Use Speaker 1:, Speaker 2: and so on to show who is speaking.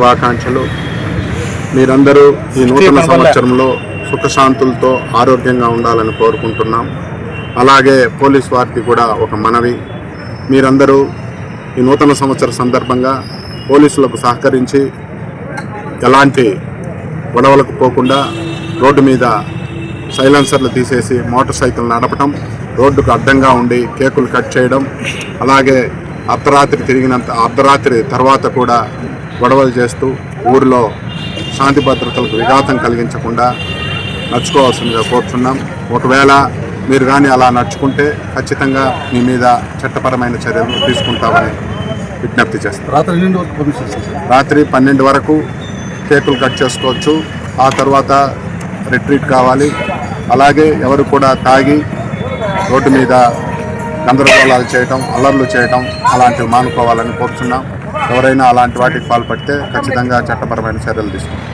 Speaker 1: శుభాకాంక్షలు. మీరందరూ ఈ నూతన సంవత్సరంలో సుఖశాంతులతో ఆరోగ్యంగా ఉండాలని కోరుకుంటున్నాం. అలాగే పోలీస్ వారికి కూడా ఒక మనవి, మీరందరూ ఈ నూతన సంవత్సర సందర్భంగా పోలీసులకు సహకరించి ఎలాంటి గొడవలకు పోకుండా రోడ్డు మీద సైలెన్సర్లు తీసేసి మోటార్ సైకిల్ నడపటం, రోడ్డుకు అడ్డంగా ఉండి కేకులు కట్ చేయడం, అలాగే అర్ధరాత్రి తర్వాత కూడా గొడవలు చేస్తూ ఊరిలో శాంతి భద్రతలకు విఘాతం కలిగించకుండా నడుచుకోవాల్సిందిగా కోరుతున్నాం. ఒకవేళ మీరు కానీ అలా నడుచుకుంటే ఖచ్చితంగా మీ మీద చట్టపరమైన చర్యలు తీసుకుంటామని విజ్ఞప్తి చేస్తాం. రాత్రి 12 వరకు కేకులు కట్ చేసుకోవచ్చు. ఆ తర్వాత రిట్రీట్ కావాలి. అలాగే ఎవరు కూడా తాగి రోడ్డు మీద గందరగోళాలు చేయటం, అల్లర్లు చేయటం అలాంటివి మానుకోవాలని కోరుతున్నాం. ఎవరైనా అలాంటి వాటికి పాల్పడితే ఖచ్చితంగా చట్టపరమైన చర్యలు తీసుకుంటాం.